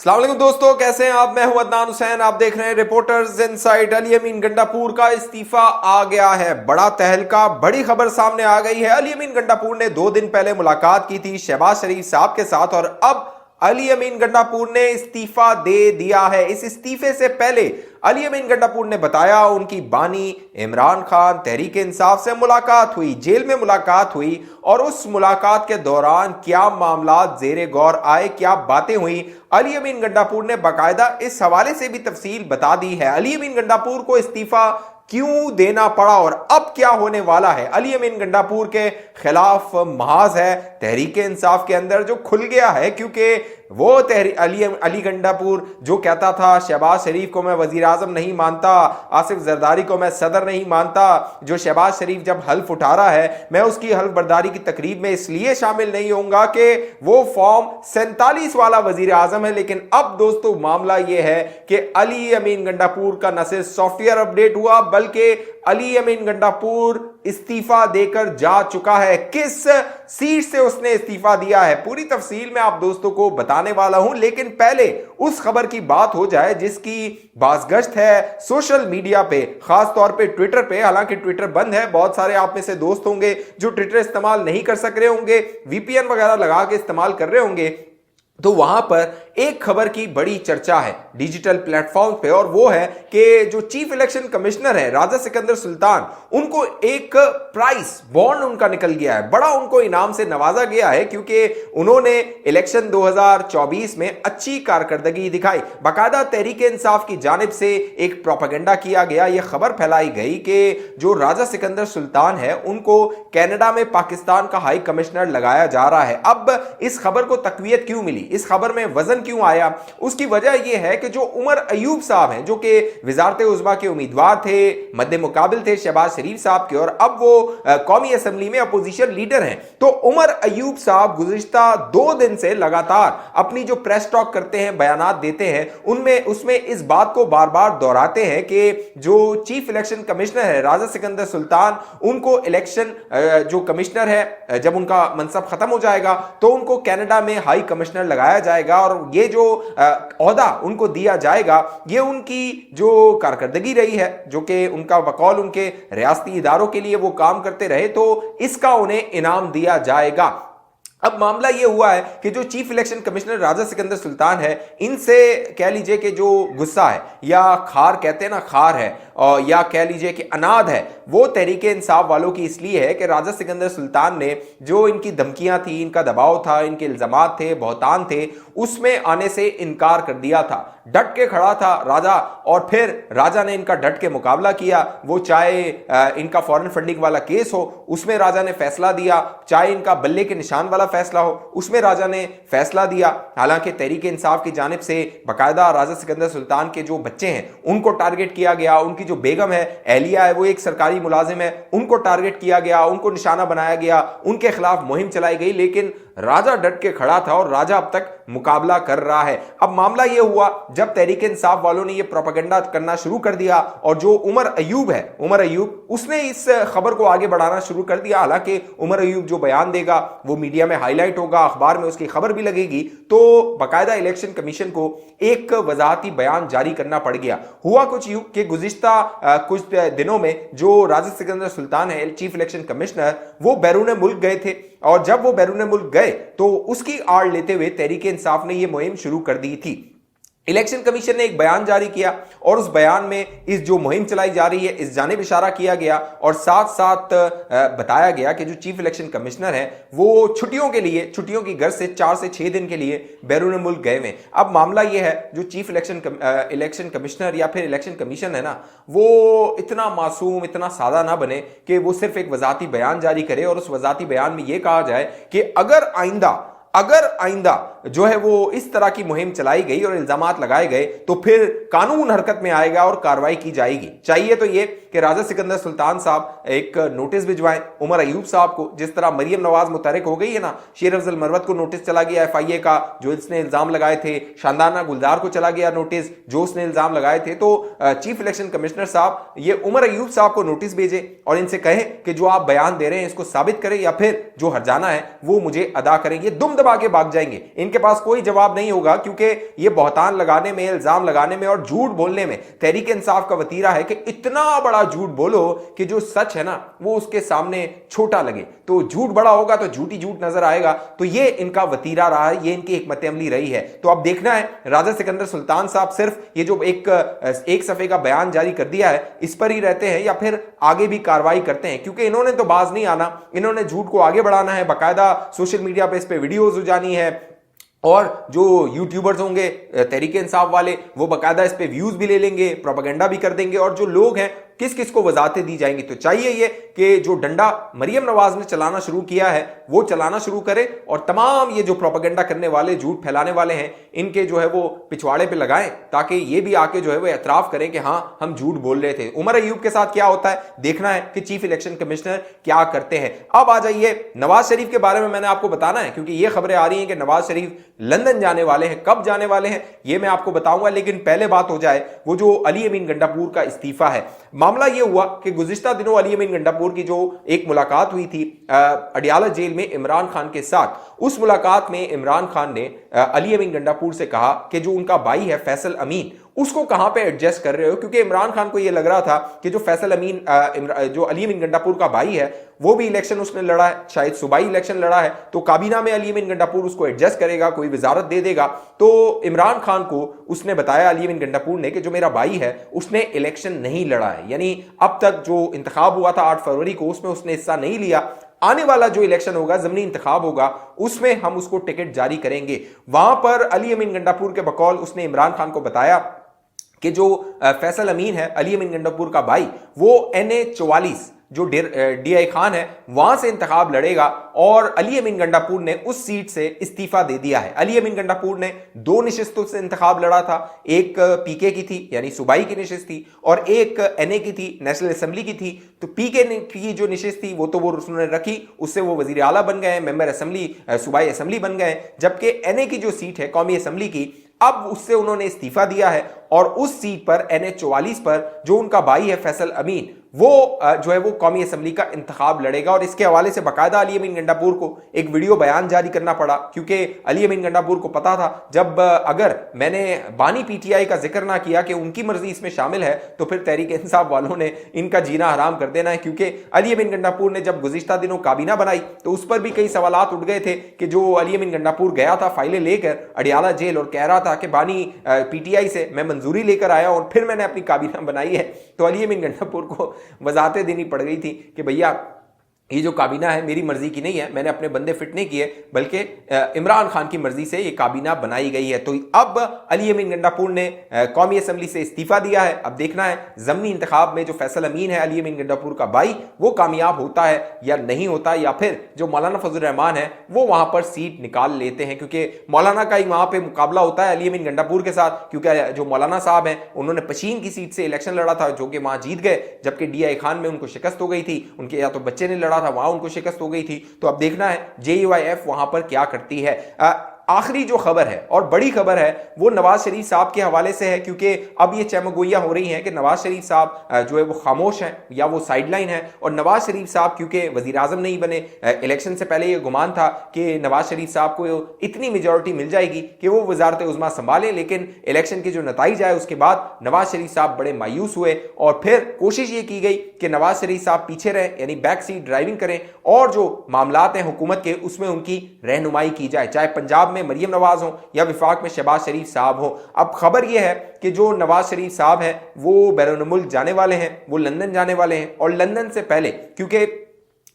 अस्सलाम वालेकुम दोस्तों, कैसे हैं आप। मैं हूं अदनान हुसैन, आप देख रहे हैं रिपोर्टर्स इनसाइड। अली अमीन गंडापुर का इस्तीफा आ गया है। बड़ा तहलका, बड़ी खबर सामने आ गई है। अली अमीन गंडापुर ने 2 दिन पहले मुलाकात की थी शहबाज शरीफ साहब के साथ और अब अली अमीन गंडापुर ने इस्तीफा दे दिया है। इस इस्तीफे से पहले अली अमीन गंडापुर ने बताया उनकी बानी इमरान खान तहरीक इंसाफ से मुलाकात हुई, जेल में मुलाकात हुई और उस मुलाकात के दौरान क्या मामला जेरे गौर आए, क्या बातें हुई, अली अमीन गंडापुर ने बाकायदा इस हवाले से भी तफसील बता दी है। अली अमीन गंडापुर को इस्तीफा क्यों देना पड़ा और अब क्या होने वाला है। अली अमीन गंडापुर के खिलाफ महाज है तहरीक इंसाफ के अंदर जो खुल गया है, क्योंकि वो अली गंडापुर जो कहता था शहबाज शरीफ को मैं वजीर आजम नहीं मानता, आसिफ जरदारी को मैं सदर नहीं मानता, जो शहबाज शरीफ जब हल्फ उठा रहा है मैं उसकी हल्फ बर्दारी की तकरीब में इसलिए शामिल नहीं होऊंगा कि वो फॉर्म 47 वाला वजीर आजम है। लेकिन अब दोस्तों मामला यह है कि अली अमीन गंडापुर का न सिर्फ सॉफ्टवेयर अपडेट हुआ बल्कि अली अमीन गंडापुर इस्तीफा देकर जा चुका है। किस सीट से उसने इस्तीफा दिया है पूरी तफसील में आप दोस्तों को बताने वाला हूं, लेकिन पहले उस खबर की बात हो जाए जिसकी बाज़गश्त है सोशल मीडिया पे, खास तौर पे ट्विटर पे। हालांकि ट्विटर बंद है, बहुत सारे आप में से दोस्त होंगे जो ट्विटर इस्तेमाल नहीं कर सक रहे होंगे, वीपीएन वगैरह लगा के इस्तेमाल कर रहे होंगे, तो वहां पर एक खबर की बड़ी चर्चा है डिजिटल प्लेटफॉर्म पे और वो है कि जो चीफ इलेक्शन कमिश्नर है राजा सिकंदर सुल्तान, उनको एक प्राइस बॉन्ड उनका निकल गया है, बड़ा उनको इनाम से नवाजा गया है क्योंकि उन्होंने इलेक्शन 2024 में अच्छी कारकर्दगी दिखाई। बाकायदा तहरीक इंसाफ की जानिब से एक प्रोपेगेंडा किया गया, यह खबर फैलाई गई कि जो राजा सिकंदर सुल्तान है उनको कनाडा में पाकिस्तान का हाई कमिश्नर लगाया जा रहा है। अब इस खबर को तकवीयत क्यों मिली, इस खबर में वजन क्यों आया, उसकी वजह यह है कि जो उमर अयूब साहब हैं जो कि वजारत उज़्मा के उम्मीदवार थे, मद्दे मुकाबिल थे शहबाज शरीफ साहब के, और अब वो कौमी असम्बली में अपोजिशन लीडर हैं। तो उमर अयूब साहब गुज़िश्ता 2 दिन से लगातार अपनी जो प्रेस टॉक करते हैं, बयानात देते हैं, उसमें इस बात को बार बार दोहराते हैं कि जो चीफ इलेक्शन कमिश्नर है राजा सिकंदर सुल्तान, उनको इलेक्शन जो कमिश्नर है जब उनका मनसब खत्म हो जाएगा तो उनको कनाडा में हाई कमिश्नर लगाया जाएगा और ये जो ओहदा उनको दिया जाएगा ये उनकी जो कारकर्दगी रही है, जो कि उनका बकौल उनके रियासती इदारों के लिए वो काम करते रहे, तो इसका उन्हें इनाम दिया जाएगा। अब मामला यह हुआ है कि जो चीफ इलेक्शन कमिश्नर राजा सिकंदर सुल्तान है, इनसे कह लीजिए कि जो गुस्सा है या खार कहते हैं ना, खार है, और या कह लीजिए कि अनाद है, वो तहरीक इंसाफ वालों की इसलिए है कि राजा सिकंदर सुल्तान ने जो इनकी धमकियां थी, इनका दबाव था, इनके इल्जामात थे, बहतान थे, उसमें आने से इनकार कर दिया था। डट के खड़ा था राजा और फिर राजा ने इनका डट के मुकाबला किया। वो चाहे इनका फॉरेन फंडिंग वाला केस हो उसमें राजा ने फैसला दिया, चाहे इनका बल्ले के निशान वाला फैसला हो उसमें राजा ने फैसला दिया। हालांकि तहरीक इंसाफ की जानिब से बाकायदा राजा सिकंदर सुल्तान के जो बच्चे हैं उनको टारगेट किया गया, उनकी जो बेगम है एहलिया है वो एक सरकारी मुलाजिम है, उनको टारगेट किया गया, उनको निशाना बनाया गया, उनके खिलाफ मुहिम चलाई गई, लेकिन राजा डट के खड़ा था और राजा अब तक मुकाबला कर रहा है। अब मामला यह हुआ जब तहरीक इंसाफ वालों ने यह प्रोपेगेंडा करना शुरू कर दिया और जो उमर अयूब है, उमर अयूब, उसने इस खबर को आगे बढ़ाना शुरू कर दिया। हालांकि उमर अयूब जो बयान देगा वो मीडिया में हाईलाइट होगा, अखबार में उसकी खबर भी लगेगी, तो बाकायदा इलेक्शन कमीशन को एक वजाहती बयान जारी करना पड़ गया। हुआ कुछ यूं कि गुज़िश्ता कुछ दिनों में जो राजा सिकंदर सुल्तान है चीफ इलेक्शन कमिश्नर, वो बैरून मुल्क गए थे और जब वो बैरून मुल्क गए तो उसकी आड़ लेते हुए तहरीक इंसाफ ने यह मुहिम शुरू कर दी थी। इलेक्शन कमीशन ने एक बयान जारी किया और उस बयान में इस जो मुहिम चलाई जा रही है इस जानिब इशारा किया गया और साथ साथ बताया गया कि जो चीफ इलेक्शन कमिश्नर है वो छुट्टियों के लिए, छुट्टियों की गर्ज से 4 से 6 दिन के लिए बैरून मुल्क गए हुए। अब मामला यह है जो चीफ इलेक्शन कमिश्नर या फिर इलेक्शन कमीशन है ना, वो इतना मासूम, इतना सादा ना बने कि वो सिर्फ एक वजाती बयान जारी करे और उस वजाती बयान में यह कहा जाए कि अगर आइंदा जो है वो इस तरह की मुहिम चलाई गई और इल्जामात लगाए गए तो फिर कानून हरकत में आएगा और कार्रवाई की जाएगी। चाहिए तो ये कि राजा सिकंदर सुल्तान साहब एक नोटिस भिजवाएं उमर अयूब साहब को, जिस तरह मरियम नवाज मुतहरिक हो गई है ना, शेर अफजल मरवत को नोटिस चला गया FIA का जो इसने इल्जाम लगाए थे, शानदाना गुलजार को चला गया नोटिस जो उसने इल्जाम लगाए थे। तो चीफ इलेक्शन कमिश्नर साहब ये उमर अयूब साहब को नोटिस भेजे और इनसे कहें कि जो आप बयान दे रहे हैं इसको साबित करें या फिर जो हर्जाना है वो मुझे अदा करें। ये दुम दबा के भाग जाएंगे, इनके पास कोई जवाब नहीं होगा, क्योंकि ये बहतान लगाने में, इल्जाम लगाने में और झूठ बोलने में तहरीक इंसाफ का वतीरा है कि इतना बड़ा झूठ बोलो कि जो सच है ना वो उसके सामने छोटा लगे। तो झूठ बड़ा होगा तो झूठी झूठ नजर आएगा। तो ये इनका वतीरा रहा है, ये इनकी हिकमत अमली रही है। तो अब देखना है राजा सिकंदर सुल्तान साहब सिर्फ ये जो एक सफे का बयान जारी कर दिया है इस पर ही रहते हैं या फिर आगे भी कार्रवाई करते हैं, क्योंकि इन्होंने तो बाज नहीं आना, इन्होंने झूठ को आगे बढ़ाना है, बाकायदा सोशल मीडिया पे इस पे वीडियोज हो जानी है और जो यूट्यूबर्स होंगे तहरीक इंसाफ वाले वो बाकायदा इस पे व्यूज भी ले लेंगे, प्रोपेगेंडा भी कर देंगे और जो लोग हैं किस किस को वजाहतें दी जाएंगी। तो चाहिए ये कि जो डंडा मरियम नवाज ने चलाना शुरू किया है वो चलाना शुरू करे और तमाम ये जो प्रोपेगेंडा करने वाले, झूठ फैलाने वाले हैं, इनके जो है वो पिछवाड़े पे लगाएं ताकि ये भी आके जो है वो एतराफ करें कि हाँ हम झूठ बोल रहे थे। उमर अयूब के साथ क्या होता है देखना है कि चीफ इलेक्शन कमिश्नर क्या करते हैं। अब आ जाइए नवाज शरीफ के बारे में मैंने आपको बताना है, क्योंकि ये खबरें आ रही हैं कि नवाज शरीफ लंदन जाने वाले हैं। कब जाने वाले हैं ये मैं आपको बताऊंगा, लेकिन पहले बात हो जाए वो जो अली अमीन गंडापुर का इस्तीफा है। मामला यह हुआ कि गुज़िश्ता दिनों अली अमीन गंडापुर की जो एक मुलाकात हुई थी अडियाला जेल में इमरान खान के साथ, उस मुलाकात में इमरान खान ने अली अमीन गंडापुर से कहा कि जो उनका भाई है फैसल अमीन उसको कहां पे एडजस्ट कर रहे हो, क्योंकि इमरान खान को यह लग रहा था कि जो फैसल अमीन जो अली अमीन गंडापुर का भाई है वो भी इलेक्शन उसने लड़ा है, शायद सूबाई इलेक्शन लड़ा है, तो काबीना में अली अमीन गंडापुर उसको एडजस्ट करेगा, कोई वजारत दे देगा। तो इमरान खान को उसने बताया अली अमीन गंडापुर ने कि जो मेरा भाई है उसने इलेक्शन नहीं लड़ा है, यानी अब तक जो इंतखाब हुआ था 8 फरवरी को उसमें उसने हिस्सा नहीं लिया, आने वाला जो इलेक्शन होगा, ज़मीनी इंतखाब होगा, उसमें हम उसको टिकट जारी करेंगे। वहां पर अली अमीन गंडापुर के बकौल उसने इमरान खान को बताया कि जो फैसल अमीन है अली अमीन गंडापुर का भाई, वो NA 44 जो DI खान है वहां से इंतखाब लड़ेगा और अली अमीन गंडापुर ने उस सीट से इस्तीफा दे दिया है। अली अमीन गंडापुर ने 2 नशिस्तों से इंतखाब लड़ा था, एक PK की थी यानी सूबाई की नशिस्त थी और एक NA की थी, नेशनल असेंबली की थी। तो PK की जो नशिस्त थी वो तो वो उन्होंने रखी, उससे वो वजीर आला बन गए, मेंबर असेंबली, सूबाई असेंबली बन गए, जबकि NA की जो सीट है कौमी असेंबली की, अब उससे उन्होंने इस्तीफा दिया है और उस सीट पर NA 44 पर जो उनका भाई है फैसल अमीन वो जो है वो कौमी असेंबली का इंतखाब लड़ेगा। और इसके हवाले से बाकायदा अली अमीन गंडापुर को एक वीडियो बयान जारी करना पड़ा, क्योंकि अली अमीन गंडापुर को पता था जब अगर मैंने बानी PTI का जिक्र ना किया कि उनकी मर्जी इसमें शामिल है तो फिर तहरीक इंसाफ वालों ने इनका जीना हराम कर देना है। क्योंकि अली अमीन गंडापुर ने जब गुज़िश्ता दिनों काबीना बनाई तो उस पर भी कई सवालात उठ गए थे कि जो अली अमीन गंडापुर गया था फाइलें लेकर अडियाला जेल और कह रहा था कि बानी PTI से मैं मंजूरी लेकर आया और फिर मैंने अपनी काबीना बनाई है। तो अली अमीन गंडापुर को वजाहतें देनी पड़ गई थी कि भैया ये जो काबीना है मेरी मर्जी की नहीं है, मैंने अपने बंदे फिट नहीं किए, बल्कि इमरान खान की मर्जी से ये काबीना बनाई गई है। तो अब अली अमीन गंडापुर ने कौमी असेंबली से इस्तीफा दिया है। अब देखना है ज़मीनी इंतखाब में जो फैसल अमीन है अली अमीन गंडापुर का भाई वो कामयाब होता है या नहीं होता, या फिर जो मौलाना फजल रहमान है वो वहां पर सीट निकाल लेते हैं, क्योंकि मौलाना का ही वहां पर मुकाबला होता है अली अमीन गंडापुर के साथ, क्योंकि जो मौलाना साहब हैं उन्होंने पशीन की सीट से इलेक्शन लड़ा था जो कि वहां जीत गए, जबकि DI खान में उनको शिकस्त हो गई थी, उनके या तो बच्चे ने लड़ा था वहां उनको शिकस्त हो गई थी। तो अब देखना है JUIF वहां पर क्या करती है। आखिरी जो खबर है और बड़ी खबर है वो नवाज शरीफ साहब के हवाले से है, क्योंकि अब ये चमगोइयां हो रही हैं कि नवाज शरीफ साहब जो है वो खामोश हैं या वो साइडलाइन है। और नवाज शरीफ साहब क्योंकि वजीर आजम नहीं बने, इलेक्शन से पहले ये गुमान था कि नवाज शरीफ साहब को इतनी मेजॉरिटी मिल जाएगी कि वो वजारत उज़्मा संभालें, लेकिन इलेक्शन के जो नताइज आए उसके बाद नवाज शरीफ साहब बड़े मायूस हुए और फिर कोशिश ये की गई कि नवाज शरीफ साहब पीछे रहें, यानी बैक सीट ड्राइविंग करें और जो मामलात हैं हुकूमत के उसमें उनकी रहनुमाई की जाए, चाहे पंजाब में मरियम नवाज हो या विफाक में शहबाज शरीफ साहब हो। अब खबर यह है कि जो नवाज शरीफ साहब हैं वो बैरून मुल्क जाने वाले हैं, वो लंदन जाने वाले हैं और लंदन से पहले क्योंकि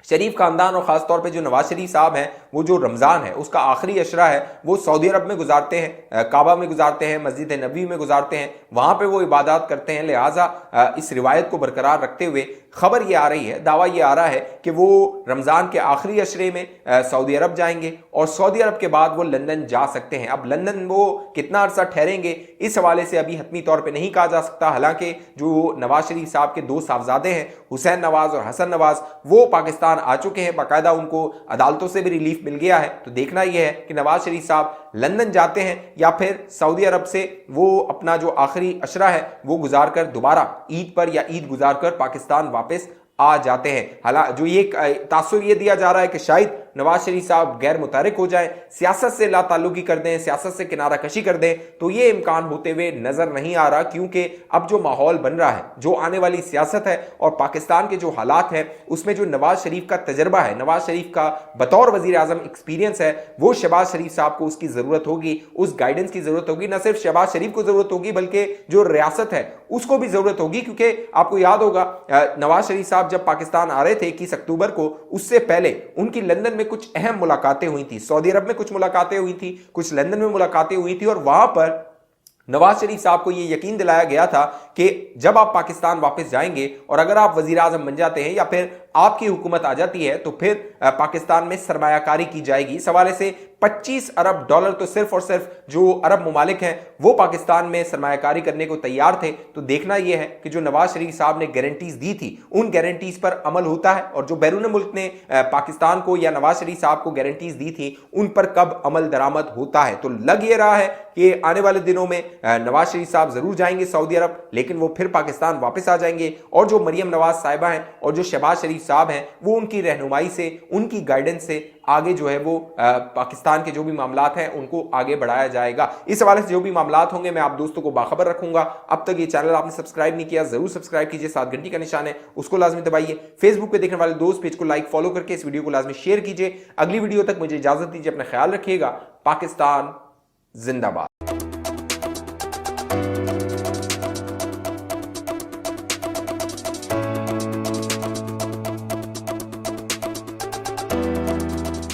शरीफ खानदान और ख़ास तौर पे जो नवाज शरीफ साहब हैं, वो जो रमज़ान है उसका आखिरी अशरा है वो सऊदी अरब में गुजारते हैं, काबा में गुजारते हैं, मस्जिद नबी में गुजारते हैं, वहाँ पे वो इबादत करते हैं। लिहाजा इस रिवायत को बरकरार रखते हुए खबर ये आ रही है, दावा ये आ रहा है कि वो रमज़ान के आखिरी अशरे में सऊदी अरब जाएंगे और सऊदी अरब के बाद वो लंदन जा सकते हैं। अब लंदन वो कितना अरसा ठहरेंगे इस हवाले से अभी हतमी तौर पर नहीं कहा जा सकता। हालांकि जो नवाज शरीफ साहब के दो साहबजादे हैं, हुसैन नवाज और हसन नवाज, वो पाकिस्तान आ चुके हैं, बाकायदा उनको अदालतों से भी रिलीफ मिल गया है। तो देखना यह है कि नवाज शरीफ साहब लंदन जाते हैं या फिर सऊदी अरब से वो अपना जो आखिरी अशरा है वो गुजार कर दोबारा ईद पर या ईद गुजार कर पाकिस्तान वापस आ जाते हैं। हालांकि जो ये तासुर ये दिया जा रहा है कि शायद नवाज शरीफ साहब गैर मुतारिक हो जाएं, सियासत से लाताल्लुकी कर दें, सियासत से किनारा कशी कर दें, तो ये इम्कान होते हुए नजर नहीं आ रहा, क्योंकि अब जो माहौल बन रहा है, जो आने वाली सियासत है और पाकिस्तान के जो हालात हैं उसमें जो नवाज शरीफ का तजर्बा है, नवाज शरीफ का बतौर वजीर आजम एक्सपीरियंस है, वो शहबाज शरीफ साहब को उसकी जरूरत होगी, उस गाइडेंस की जरूरत होगी। न सिर्फ शहबाज शरीफ को जरूरत होगी बल्कि जो रियासत है उसको भी जरूरत होगी, क्योंकि आपको याद होगा नवाज शरीफ साहब जब पाकिस्तान आ रहे थे 21 अक्टूबर को, उससे पहले उनकी लंदन में कुछ अहम मुलाकातें हुई थी। सऊदी अरब में कुछ मुलाकातें हुई थी, कुछ लंदन में मुलाकातें हुई थी और वहां पर नवाज शरीफ साहब को यह यकीन दिलाया गया था कि जब आप पाकिस्तान वापस जाएंगे और अगर आप वजीर आजम बन जाते हैं या फिर आपकी हुकूमत आ जाती है तो फिर पाकिस्तान में सरमायाकारी की जाएगी। इस हवाले से 25 अरब डॉलर तो सिर्फ और सिर्फ जो अरब मुमालिक हैं वो पाकिस्तान में सरमायाकारी करने को तैयार थे। तो देखना यह है कि जो नवाज शरीफ साहब ने गारंटीज दी थी उन गारंटीज पर अमल होता है और जो बैरून मुल्क ने पाकिस्तान को या नवाज शरीफ साहब को गारंटीज दी थी उन पर कब अमल दरामद होता है। तो लग ये रहा है कि आने वाले दिनों में नवाज शरीफ साहब जरूर जाएंगे सऊदी अरब, लेकिन वो फिर पाकिस्तान वापस आ जाएंगे और जो मरियम नवाज साहिबा हैं और जो शहबाज शरीफ साहब हैं वो उनकी रहनुमाई से, उनकी गाइडेंस से आगे जो है वो पाकिस्तान के जो भी मामलात हैं उनको आगे बढ़ाया जाएगा। इस हवाले से जो भी मामलात होंगे मैं आप दोस्तों को बाखबर रखूंगा। अब तक ये चैनल आपने सब्सक्राइब नहीं किया जरूर सब्सक्राइब कीजिए, साथ घंटी का निशान है उसको लाजमी दबाइए। फेसबुक पे देखने वाले दोस्त पेज को लाइक फॉलो करके इस वीडियो को लाजमी शेयर कीजिए। अगली वीडियो तक मुझे इजाजत दीजिए, अपना ख्याल रखिएगा। पाकिस्तान जिंदाबाद।